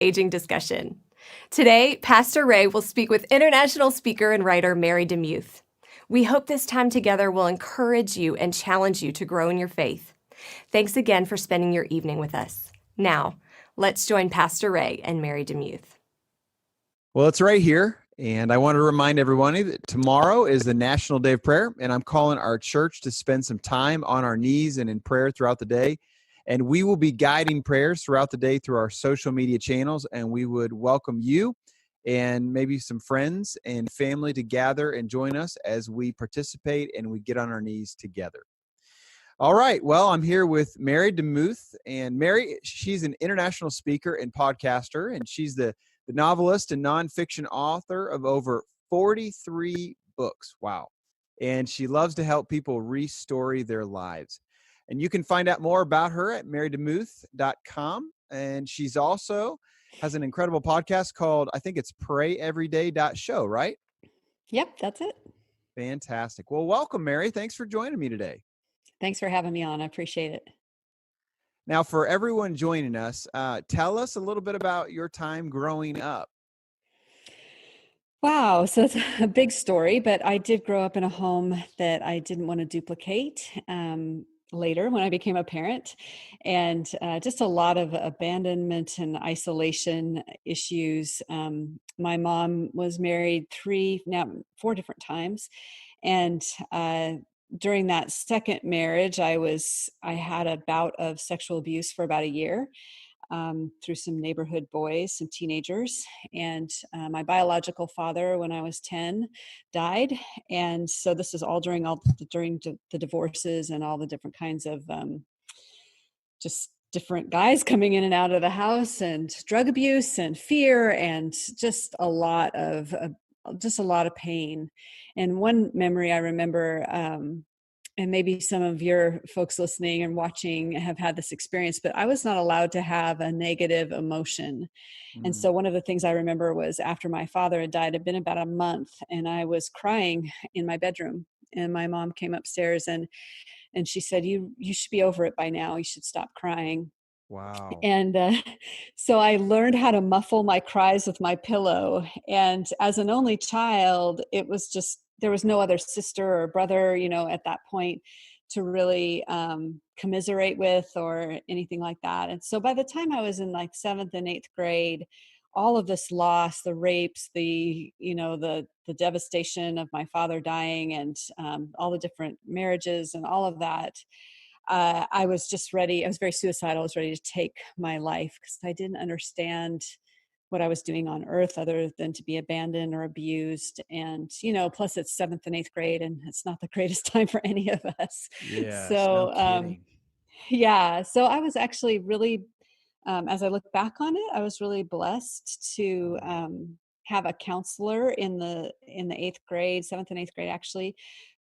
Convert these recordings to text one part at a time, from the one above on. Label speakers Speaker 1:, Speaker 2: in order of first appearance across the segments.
Speaker 1: engaging discussion. Today, Pastor Ray will speak with international speaker and writer Mary DeMuth. We hope this time together will encourage you and challenge you to grow in your faith. Thanks again for spending your evening with us. Now, let's join Pastor Ray and Mary DeMuth.
Speaker 2: Well, it's right here, and I want to remind everybody that tomorrow is the National Day of Prayer, and I'm calling our church to spend some time on our knees and in prayer throughout the day. And we will be guiding prayers throughout the day through our social media channels, and we would welcome you and maybe some friends and family to gather and join us as we participate and we get on our knees together. All right. Well, I'm here with Mary DeMuth, and Mary, she's an international speaker and podcaster, and she's the novelist and nonfiction author of over 43 books. Wow. And she loves to help people restory their lives. And you can find out more about her at marydemuth.com. And she's also has an incredible podcast called, I think it's prayeveryday.show, right?
Speaker 3: Yep, that's it.
Speaker 2: Fantastic. Well, welcome, Mary. Thanks for joining me today.
Speaker 3: Thanks for having me on. I appreciate it.
Speaker 2: Now, for everyone joining us, tell us a little bit about your time growing up.
Speaker 3: Wow. So it's a big story, but I did grow up in a home that I didn't want to duplicate later when I became a parent, and just a lot of abandonment and isolation issues. My mom was married 4 different times. And during that second marriage, I had a bout of sexual abuse for about a year. Through some neighborhood boys, some teenagers. And my biological father, when I was 10, died. And so this is all during the divorces and all the different kinds of just different guys coming in and out of the house, and drug abuse and fear, and just a lot of pain. And one memory I remember, and maybe some of your folks listening and watching have had this experience, but I was not allowed to have a negative emotion. And so one of the things I remember was after my father had died, it had been about a month, and I was crying in my bedroom, and my mom came upstairs and she said, you should be over it by now. You should stop crying.
Speaker 2: Wow.
Speaker 3: And so I learned how to muffle my cries with my pillow. And as an only child, it was just, there was no other sister or brother, at that point to really commiserate with or anything like that. And so by the time I was in like 7th and 8th grade, all of this loss, the rapes, the devastation of my father dying, and all the different marriages and all of that, I was just ready. I was very suicidal. I was ready to take my life because I didn't understand what I was doing on earth other than to be abandoned or abused. And, plus it's 7th and 8th grade, and it's not the greatest time for any of us.
Speaker 2: Yes,
Speaker 3: So,
Speaker 2: no kidding.
Speaker 3: Yeah. So I was actually really, as I look back on it, I was really blessed to have a counselor in the 8th grade, 7th and 8th grade actually,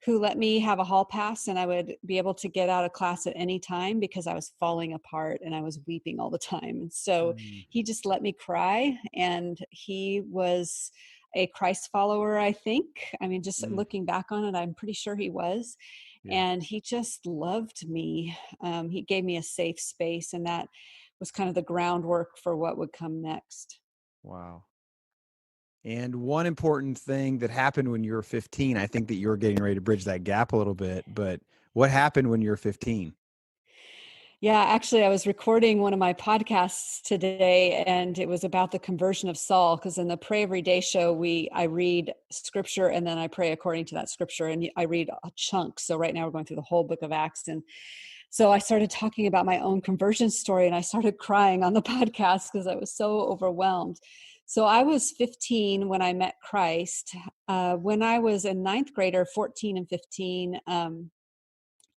Speaker 3: who let me have a hall pass, and I would be able to get out of class at any time because I was falling apart and I was weeping all the time. And so he just let me cry, and he was a Christ follower, I think. I mean, just looking back on it, I'm pretty sure he was.
Speaker 2: Yeah.
Speaker 3: And he just loved me. He gave me a safe space, and that was kind of the groundwork for what would come next.
Speaker 2: Wow. And one important thing that happened when you were 15, I think that you were getting ready to bridge that gap a little bit, but what happened when you were 15?
Speaker 3: Yeah, actually, I was recording one of my podcasts today, and it was about the conversion of Saul, because in the Pray Every Day show, I read scripture and then I pray according to that scripture, and I read a chunk. So right now we're going through the whole book of Acts. And so I started talking about my own conversion story, and I started crying on the podcast because I was so overwhelmed. So I was 15 when I met Christ. When I was a 9th grader, 14 and 15,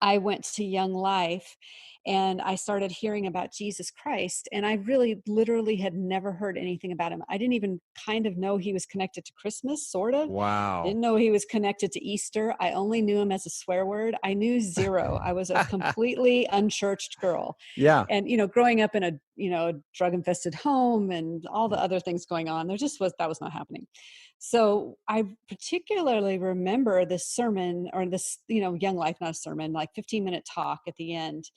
Speaker 3: I went to Young Life, and I started hearing about Jesus Christ. And I really literally had never heard anything about him. I didn't even kind of know he was connected to Christmas, sort of.
Speaker 2: Wow.
Speaker 3: Didn't know he was connected to Easter. I only knew him as a swear word. I knew zero. I was a completely unchurched girl.
Speaker 2: Yeah.
Speaker 3: And, growing up in a drug infested home and all the other things going on, that was not happening. So I particularly remember this sermon, or this, Young Life, not a sermon, like 15-minute talk at the end.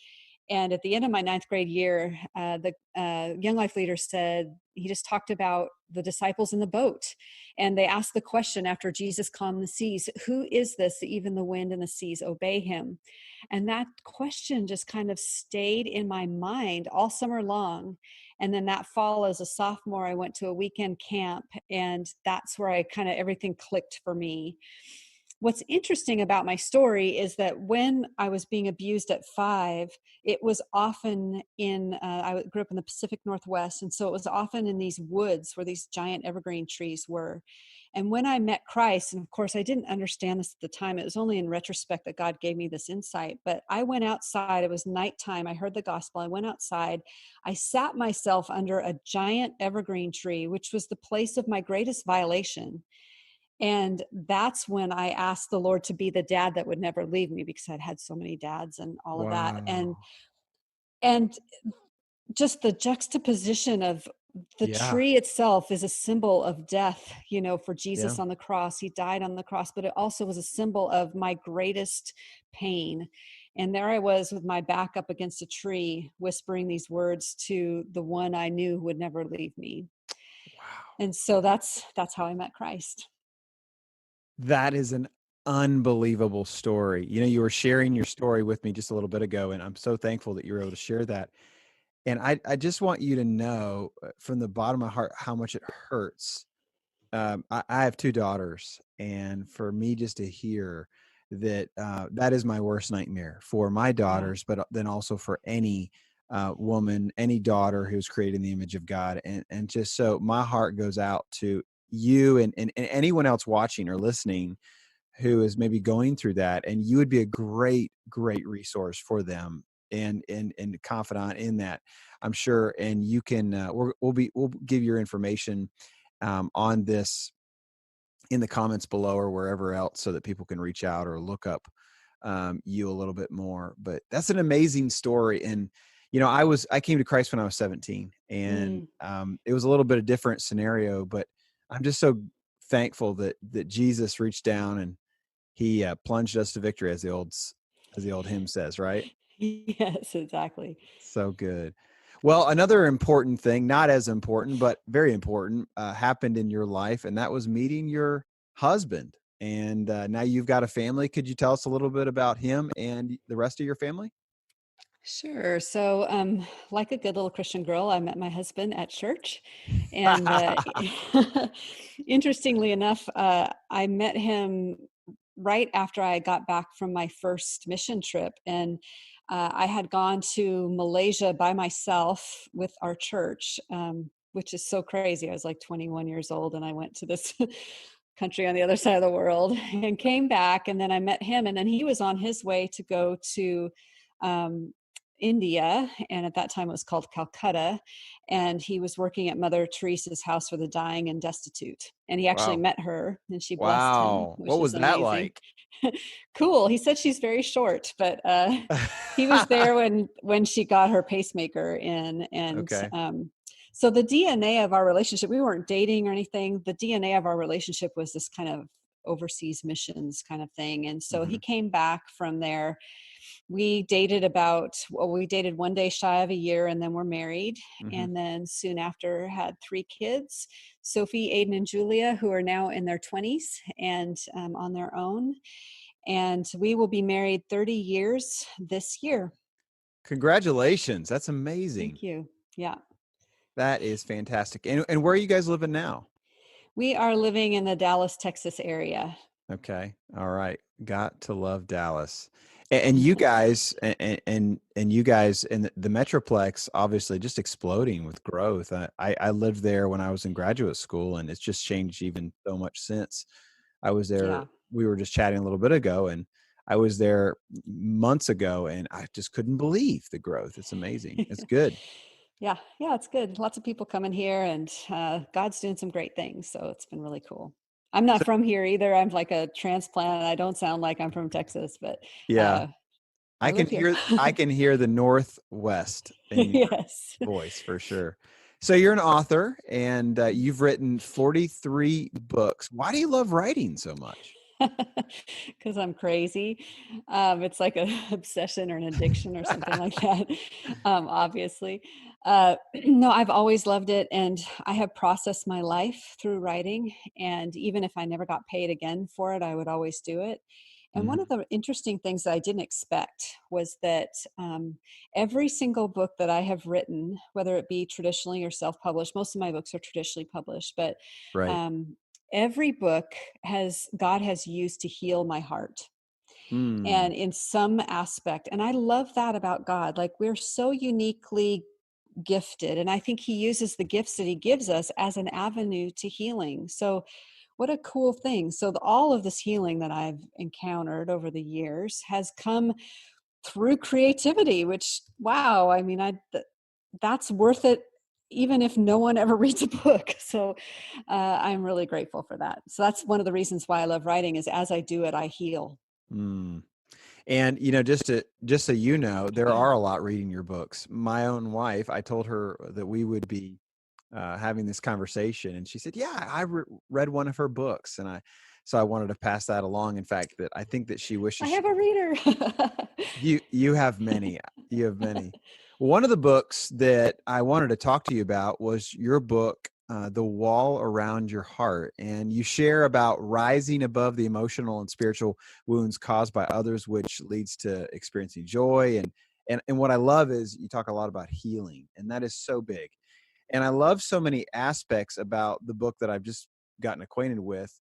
Speaker 3: And at the end of my ninth grade year, the Young Life leader said, he just talked about the disciples in the boat. And they asked the question after Jesus calmed the seas, who is this that even the wind and the seas obey him? And that question just kind of stayed in my mind all summer long. And then that fall, as a sophomore, I went to a weekend camp, and that's where I kind of everything clicked for me. What's interesting about my story is that when I was being abused at 5, it was often I grew up in the Pacific Northwest. And so it was often in these woods where these giant evergreen trees were. And when I met Christ, and of course I didn't understand this at the time, it was only in retrospect that God gave me this insight, but I went outside, it was nighttime, I heard the gospel, I went outside, I sat myself under a giant evergreen tree, which was the place of my greatest violation. And that's when I asked the Lord to be the dad that would never leave me, because I'd had so many dads and all of that.
Speaker 2: Wow.
Speaker 3: And just the juxtaposition of the
Speaker 2: Yeah.
Speaker 3: tree itself is a symbol of death, for
Speaker 2: Yeah.
Speaker 3: Jesus on the cross. He died on the cross, but it also was a symbol of my greatest pain. And there I was with my back up against a tree, whispering these words to the one I knew would never leave me.
Speaker 2: Wow.
Speaker 3: And so that's how I met Christ.
Speaker 2: That is an unbelievable story. You were sharing your story with me just a little bit ago, and I'm so thankful that you were able to share that. And I just want you to know from the bottom of my heart how much it hurts. I have 2 daughters, and for me just to hear that, that is my worst nightmare for my
Speaker 3: Yeah.
Speaker 2: daughters, but then also for any woman, any daughter who's created in the image of God. And just so my heart goes out to you and anyone else watching or listening who is maybe going through that, and you would be a great, great resource for them and confidant in that, I'm sure. And you can, we'll give your information on this in the comments below or wherever else, so that people can reach out or look up you a little bit more. But that's an amazing story. And I came to Christ when I was 17, and
Speaker 3: Mm.
Speaker 2: it was a little bit of different scenario, but I'm just so thankful that Jesus reached down and he plunged us to victory, as the old hymn says, right?
Speaker 3: Yes, exactly.
Speaker 2: So good. Well, another important thing, not as important, but very important, happened in your life, and that was meeting your husband. And now you've got a family. Could you tell us a little bit about him and the rest of your family?
Speaker 3: Sure. So, like a good little Christian girl, I met my husband at church. And interestingly enough, I met him right after I got back from my first mission trip. And I had gone to Malaysia by myself with our church, which is so crazy. I was like 21 years old, and I went to this country on the other side of the world and came back. And then I met him, and then he was on his way to go to um, India, and at that time it was called Calcutta, and he was working at Mother Teresa's house for the dying and destitute. And he actually
Speaker 2: Wow.
Speaker 3: met her, and she blessed him,
Speaker 2: Wow.
Speaker 3: which
Speaker 2: What
Speaker 3: is
Speaker 2: was that
Speaker 3: amazing.
Speaker 2: like?
Speaker 3: Cool. He said she's very short, but he was there when she got her pacemaker in, and
Speaker 2: Okay.
Speaker 3: so the DNA of our relationship, we weren't dating or anything. The DNA of our relationship was this kind of overseas missions kind of thing. And so he
Speaker 2: Hmm.
Speaker 3: came back from there. We dated 1 day shy of a year, and then we're married.
Speaker 2: Hmm.
Speaker 3: And then soon after had 3 kids, Sophie, Aiden, and Julia, who are now in their 20s and on their own. And we will be married 30 years this year.
Speaker 2: Congratulations. That's amazing.
Speaker 3: Thank you. Yeah.
Speaker 2: That is fantastic. And where are you guys living now?
Speaker 3: We are living in the Dallas, Texas area.
Speaker 2: Okay. All right. Got to love Dallas. And you guys and you guys in the Metroplex, obviously just exploding with growth. I lived there when I was in graduate school, and it's just changed even so much since. I was there.
Speaker 3: Yeah.
Speaker 2: We were just chatting a little bit ago, and I was there months ago, and I just couldn't believe the growth. It's amazing. It's good.
Speaker 3: Yeah. Yeah. It's good. Lots of people coming here, and God's doing some great things. So it's been really cool. I'm not
Speaker 2: So,
Speaker 3: from here either. I'm like a transplant. I don't sound like I'm from Texas, but
Speaker 2: yeah.
Speaker 3: uh, I
Speaker 2: I can
Speaker 3: live here.
Speaker 2: hear I can hear the Northwest in your
Speaker 3: Yes.
Speaker 2: voice for sure. So you're an author, and you've written 43 books. Why do you love writing so much?
Speaker 3: because I'm crazy. It's like an obsession or an addiction or something like that, obviously. No, I've always loved it. And I have processed my life through writing. And even if I never got paid again for it, I would always do it. And one
Speaker 2: Mhm.
Speaker 3: of the interesting things that I didn't expect was that every single book that I have written, whether it be traditionally or self-published, most of my books are traditionally published, but
Speaker 2: Right.
Speaker 3: um, every book God has used to heal my heart.
Speaker 2: Mm.
Speaker 3: And in some aspect, and I love that about God, like we're so uniquely gifted. And I think he uses the gifts that he gives us as an avenue to healing. So what a cool thing. So all of this healing that I've encountered over the years has come through creativity, which, wow, I mean, that's worth it even if no one ever reads a book. So I'm really grateful for that. So that's one of the reasons why I love writing is as I do it, I heal.
Speaker 2: Mm. And just so you know, there are a lot reading your books. My own wife, I told her that we would be having this conversation, and she said, "Yeah, read one of her books," and so I wanted to pass that along. In fact, that I think that she
Speaker 3: I
Speaker 2: wishes
Speaker 3: have a reader.
Speaker 2: you have many. You have many. One of the books that I wanted to talk to you about was your book, The Wall Around Your Heart. And you share about rising above the emotional and spiritual wounds caused by others, which leads to experiencing joy. And what I love is you talk a lot about healing, and that is so big. And I love so many aspects about the book that I've just gotten acquainted with.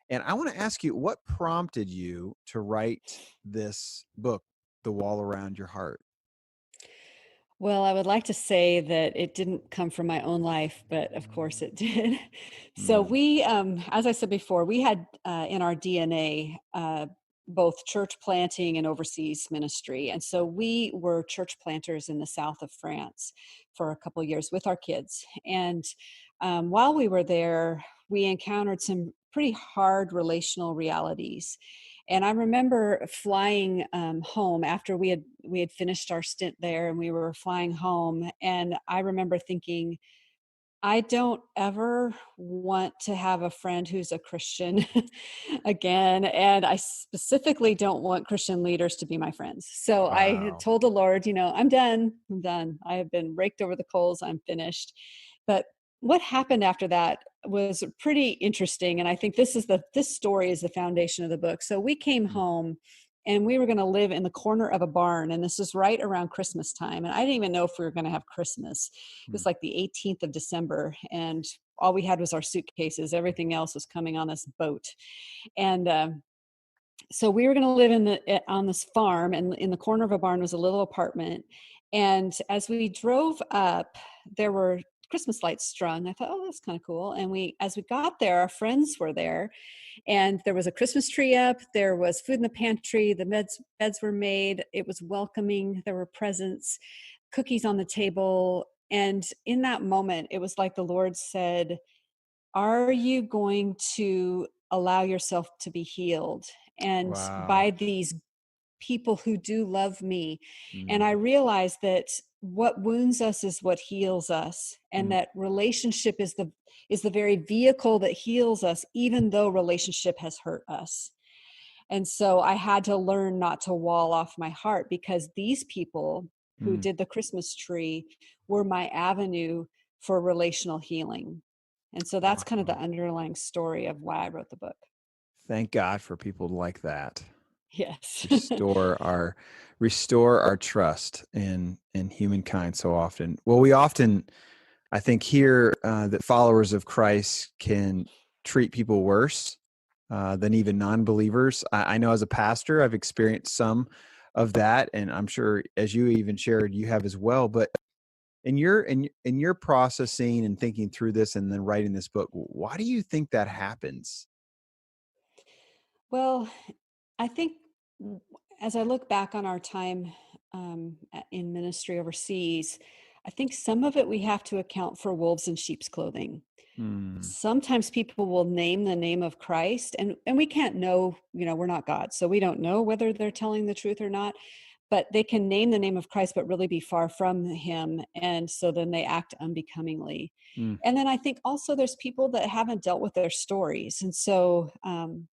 Speaker 2: And I want to ask you, what prompted you to write this book, The Wall Around Your Heart?
Speaker 3: Well, I would like to say that it didn't come from my own life, but of course it did. So
Speaker 2: Mm,
Speaker 3: we, as I said before, we had in our DNA both church planting and overseas ministry, and so we were church planters in the south of France for a couple years with our kids. And while we were there, we encountered some pretty hard relational realities. And I remember flying home after we had finished our stint there, and we were flying home. And I remember thinking, I don't ever want to have a friend who's a Christian again. And I specifically don't want Christian leaders to be my friends. So I had
Speaker 2: wow.
Speaker 3: told the Lord, I'm done. I'm done. I have been raked over the coals. I'm finished. But what happened after that was pretty interesting. And I think this story is the foundation of the book. So we came
Speaker 2: Mm,
Speaker 3: home and we were going to live in the corner of a barn. And this was right around Christmas time. And I didn't even know if we were going to have Christmas. It was
Speaker 2: mm,
Speaker 3: like the 18th of December, and all we had was our suitcases. Everything else was coming on this boat. And so we were going to live on this farm, and in the corner of a barn was a little apartment. And as we drove up, there were Christmas lights strung. I thought, oh, that's kind of cool. And as we got there, our friends were there, and there was a Christmas tree up. There was food in the pantry. The beds were made. It was welcoming. There were presents, cookies on the table. And in that moment, it was like the Lord said, are you going to allow yourself to be healed? And
Speaker 2: wow.
Speaker 3: by these people who do love me. And
Speaker 2: Mm,
Speaker 3: I realized that what wounds us is what heals us, and
Speaker 2: mm,
Speaker 3: that relationship is the very vehicle that heals us, even though relationship has hurt us. And so I had to learn not to wall off my heart, because these people who
Speaker 2: mm.
Speaker 3: did the Christmas tree were my avenue for relational healing. And so that's kind of the
Speaker 2: Wow.
Speaker 3: underlying story of why I wrote the book.
Speaker 2: Thank God for people like that.
Speaker 3: Yes.
Speaker 2: Restore our restore our trust in humankind so often. Well, we often, I think, hear that followers of Christ can treat people worse than even non-believers. I know as a pastor, I've experienced some of that, and I'm sure, as you even shared, you have as well. But in your processing and thinking through this, and then writing this book, why do you think that happens?
Speaker 3: Well, I think as I look back on our time in ministry overseas, I think some of it we have to account for wolves in sheep's clothing.
Speaker 2: Hmm.
Speaker 3: Sometimes people will name the name of Christ, and we can't know, we're not God, so we don't know whether they're telling the truth or not. but they can name the name of Christ, but really be far from him. And so then they act unbecomingly.
Speaker 2: Mm.
Speaker 3: And then I think also there's people that haven't dealt with their stories. And so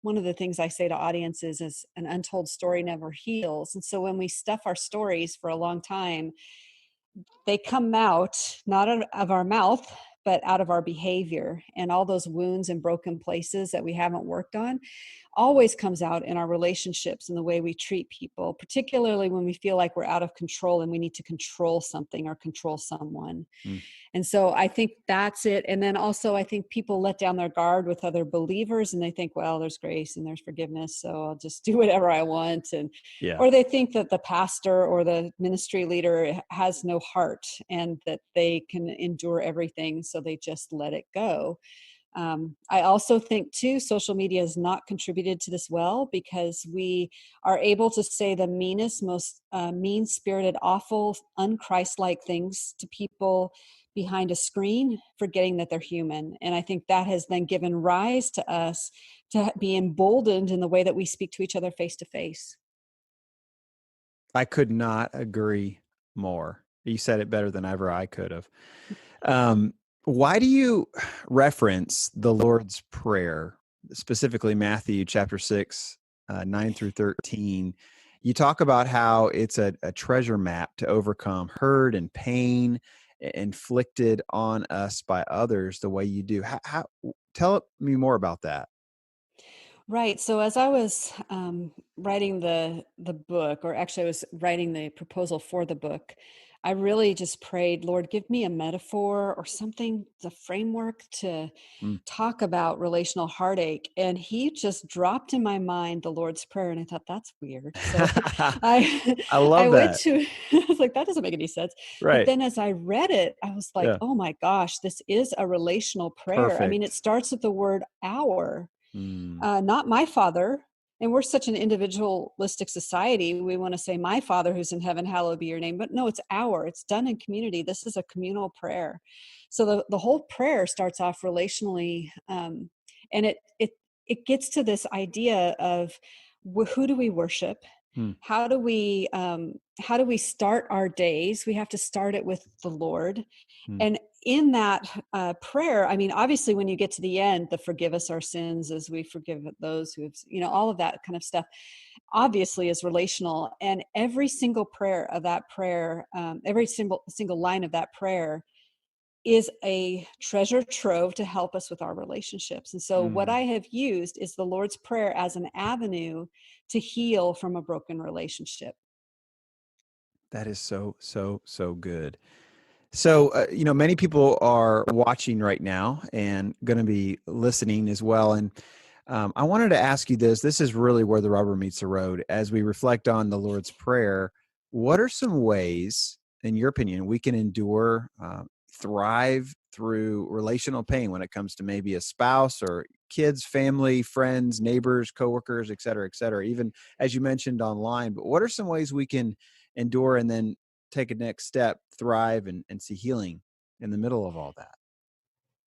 Speaker 3: one of the things I say to audiences is an untold story never heals. And so when we stuff our stories for a long time, they come out not out of our mouth, but out of our behavior, and all those wounds and broken places that we haven't worked on always comes out in our relationships and the way we treat people, particularly when we feel like we're out of control and we need to control something or control someone.
Speaker 2: Mm.
Speaker 3: And so I think that's it. And then also I think people let down their guard with other believers and they think, well, there's grace and there's forgiveness, so I'll just do whatever I want. And
Speaker 2: Yeah.
Speaker 3: or they think that the pastor or the ministry leader has no heart and that they can endure everything, so they just let it go. I also think too, social media has not contributed to this well, because we are able to say the meanest, most mean-spirited, awful, unchristlike things to people behind a screen, forgetting that they're human. And I think that has then given rise to us to be emboldened in the way that we speak to each other face to face.
Speaker 2: I could not agree more. You said it better than ever I could have. Um, why do you reference the Lord's Prayer, specifically Matthew chapter 6, 9 through 13? You talk about how it's a treasure map to overcome hurt and pain inflicted on us by others the way you do. Tell me more about that.
Speaker 3: Right. So as I was writing the book, or actually I was writing the proposal for the book, I really just prayed, Lord, give me a metaphor or something, the framework to
Speaker 2: Mm.
Speaker 3: talk about relational heartache. And he just dropped in my mind the Lord's Prayer, and I thought, that's weird. So I
Speaker 2: I
Speaker 3: I
Speaker 2: love
Speaker 3: went
Speaker 2: that.
Speaker 3: to I was like, that doesn't make any sense. But
Speaker 2: Right.
Speaker 3: then as I read it, I was like,
Speaker 2: Yeah.
Speaker 3: oh my gosh, this is a relational prayer. I mean, it
Speaker 2: Perfect.
Speaker 3: starts with the word our.
Speaker 2: Mm.
Speaker 3: Not my Father. And we're such an individualistic society. We want to say, my Father who's in heaven, hallowed be your name. But no, it's our. It's done in community. This is a communal prayer. So the whole prayer starts off relationally. And it gets to this idea of who do we worship?
Speaker 2: Mm.
Speaker 3: How do we start our days? We have to start it with the Lord.
Speaker 2: Mm.
Speaker 3: And in that prayer, I mean, obviously, when you get to the end, the forgive us our sins as we forgive those who have, all of that kind of stuff, obviously is relational. And every single prayer of that prayer, every single line of that prayer is a treasure trove to help us with our relationships. And so what
Speaker 2: Mm.
Speaker 3: I have used is the Lord's Prayer as an avenue to heal from a broken relationship.
Speaker 2: That is so good. So, many people are watching right now and going to be listening as well. And I wanted to ask you this. This is really where the rubber meets the road. As we reflect on the Lord's Prayer, what are some ways, in your opinion, we can endure, thrive through relational pain when it comes to maybe a spouse or kids, family, friends, neighbors, coworkers, et cetera, even as you mentioned online? But what are some ways we can endure and then take a next step, thrive, and see healing in the middle of all that?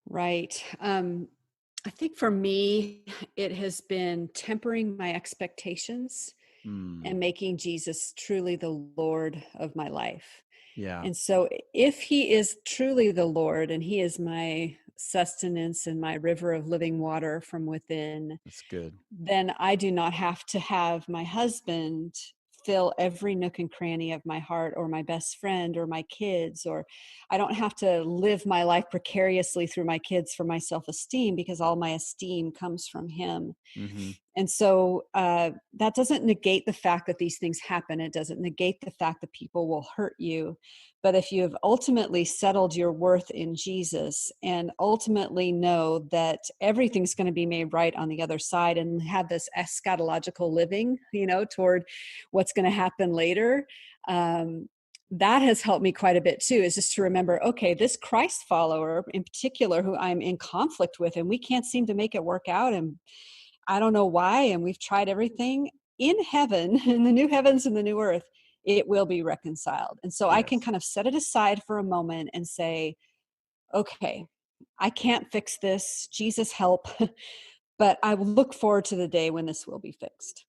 Speaker 3: Right. I think for me, it has been tempering my expectations
Speaker 2: Mm.
Speaker 3: and making Jesus truly the Lord of my life.
Speaker 2: Yeah,
Speaker 3: And so, if he is truly the Lord and he is my sustenance and my river of living water from within,
Speaker 2: that's good.
Speaker 3: then I do not have to have my husband fill every nook and cranny of my heart, or my best friend, or my kids, or I don't have to live my life precariously through my kids for my self-esteem, because all my esteem comes from him.
Speaker 2: Hmm.
Speaker 3: And so that doesn't negate the fact that these things happen. It doesn't negate the fact that people will hurt you. But if you have ultimately settled your worth in Jesus, and ultimately know that everything's going to be made right on the other side, and have this eschatological living, toward what's going to happen later, that has helped me quite a bit too, is just to remember, okay, this Christ follower in particular who I'm in conflict with, and we can't seem to make it work out, and I don't know why, and we've tried everything, in heaven, in the new heavens and the new earth, it will be reconciled. And so I can
Speaker 2: Yes.
Speaker 3: kind of set it aside for a moment and say, okay, I can't fix this. Jesus, help. But I will look forward to the day when this will be fixed.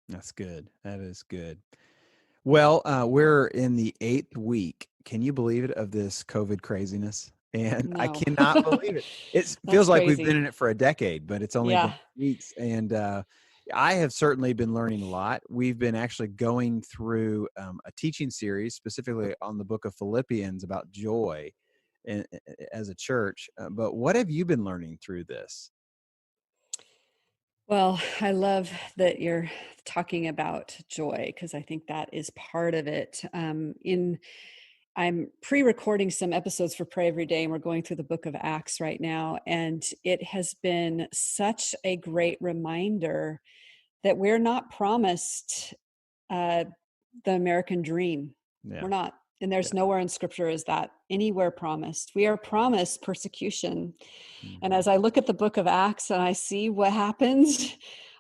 Speaker 2: That's good. That is good. Well, we're in the 8th week. Can you believe it, of this COVID craziness? And I
Speaker 3: No.
Speaker 2: cannot believe it. It
Speaker 3: That's
Speaker 2: feels like we've been
Speaker 3: crazy.
Speaker 2: in it for a decade, but it's only been
Speaker 3: Yeah.
Speaker 2: weeks. And I have certainly been learning a lot. We've been actually going through a teaching series specifically on the book of Philippians about joy as a church. But what have you been learning through this?
Speaker 3: Well, I love that you're talking about joy because I think that is part of it. I'm pre-recording some episodes for Pray Every Day, and we're going through the book of Acts right now, and it has been such a great reminder that we're not promised uh, the American dream.
Speaker 2: Yeah.
Speaker 3: We're not, and there's
Speaker 2: Yeah.
Speaker 3: nowhere in Scripture is that anywhere promised. We are promised persecution. And
Speaker 2: Mhm.
Speaker 3: as I look at the book of Acts and I see what happens,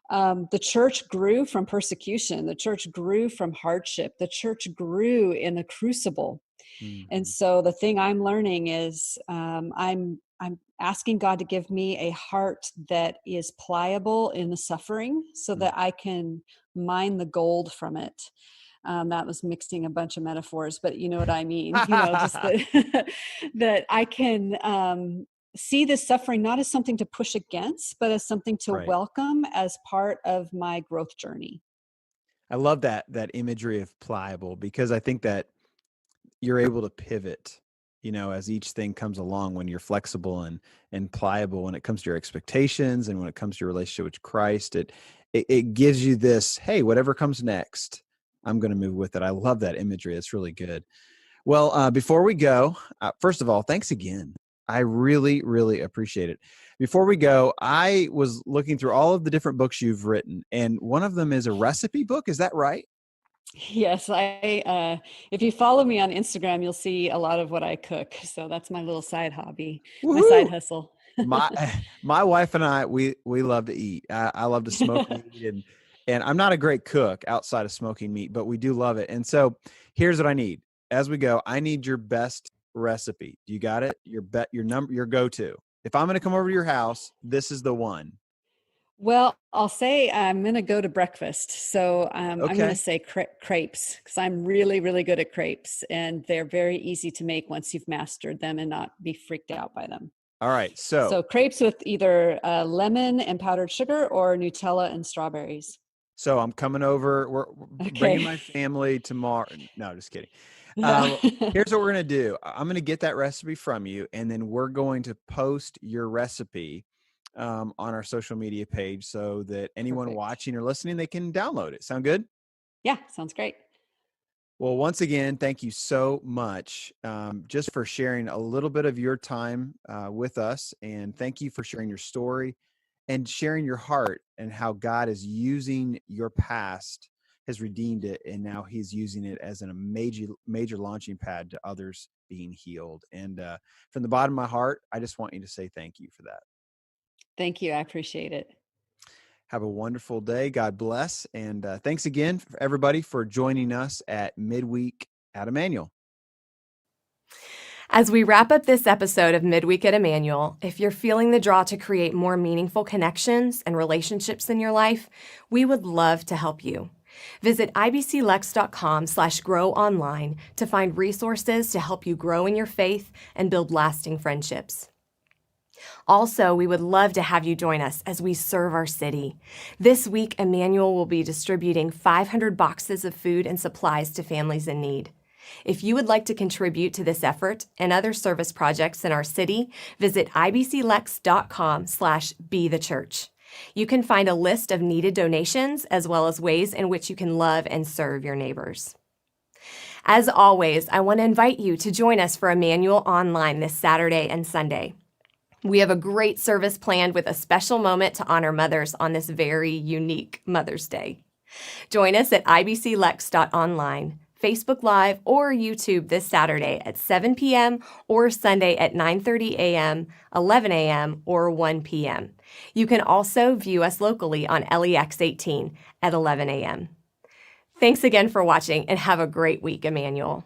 Speaker 3: the church grew from persecution. The church grew from hardship. The church grew in the crucible. And
Speaker 2: Mhm.
Speaker 3: so the thing I'm learning is I'm asking God to give me a heart that is pliable in the suffering, so
Speaker 2: Mhm.
Speaker 3: that I can mine the gold from it. That was mixing a bunch of metaphors, but you know what I mean. Just that that I can see this suffering not as something to push against, but as something to
Speaker 2: Right.
Speaker 3: welcome as part of my growth journey.
Speaker 2: I love that imagery of pliable, because I think that you're able to pivot, as each thing comes along, when you're flexible and pliable when it comes to your expectations and when it comes to your relationship with Christ. It gives you this, hey, whatever comes next, I'm going to move with it. I love that imagery. It's really good. Well, before we go, first of all, thanks again. I really, really appreciate it. Before we go, I was looking through all of the different books you've written, and one of them is a recipe book. Is that right?
Speaker 3: Yes, if you follow me on Instagram, you'll see a lot of what I cook. So that's my little side hobby, my side
Speaker 2: Woohoo!
Speaker 3: hustle.
Speaker 2: My my wife and I, we love to eat. I love to smoke meat, and I'm not a great cook outside of smoking meat, but we do love it. And so here's what I need as we go. I need your best recipe. You got it? Your go-to. If I'm going to come over to your house, this is the one.
Speaker 3: Well, I'll say I'm going to go to breakfast. So I'm going to
Speaker 2: Okay.
Speaker 3: say crepes because I'm really, really good at crepes, and they're very easy to make once you've mastered them and not be freaked out by them.
Speaker 2: All right.
Speaker 3: So crepes with either lemon and powdered sugar or Nutella and strawberries.
Speaker 2: So I'm coming over. We're bringing
Speaker 3: Okay.
Speaker 2: my family tomorrow. No, just kidding.
Speaker 3: Yeah.
Speaker 2: Um, Here's what we're going to do. I'm going to get that recipe from you, and then we're going to post your recipe on our social media page so that anyone
Speaker 3: Perfect.
Speaker 2: watching or listening, they can download it. Sound good?
Speaker 3: Yeah, sounds great.
Speaker 2: Well, once again, thank you so much just for sharing a little bit of your time with us. And thank you for sharing your story and sharing your heart and how God is using your past, has redeemed it, and now he's using it as a major launching pad to others being healed. And from the bottom of my heart, I just want you to say thank you for that.
Speaker 3: Thank you. I appreciate it.
Speaker 2: Have a wonderful day. God bless. And thanks again, for everybody, for joining us at Midweek at Immanuel.
Speaker 1: As we wrap up this episode of Midweek at Immanuel, if you're feeling the draw to create more meaningful connections and relationships in your life, we would love to help you. Visit ibclex.com/grow online to find resources to help you grow in your faith and build lasting friendships. Also, we would love to have you join us as we serve our city. This week, Immanuel will be distributing 500 boxes of food and supplies to families in need. If you would like to contribute to this effort and other service projects in our city, visit ibclex.com/bethechurch. You can find a list of needed donations as well as ways in which you can love and serve your neighbors. As always, I want to invite you to join us for Immanuel Online this Saturday and Sunday. We have a great service planned with a special moment to honor mothers on this very unique Mother's Day. Join us at ibclex.online, Facebook Live, or YouTube this Saturday at 7 p.m. or Sunday at 9:30 a.m., 11 a.m., or 1 p.m. You can also view us locally on LEX 18 at 11 a.m. Thanks again for watching, and have a great week, Immanuel.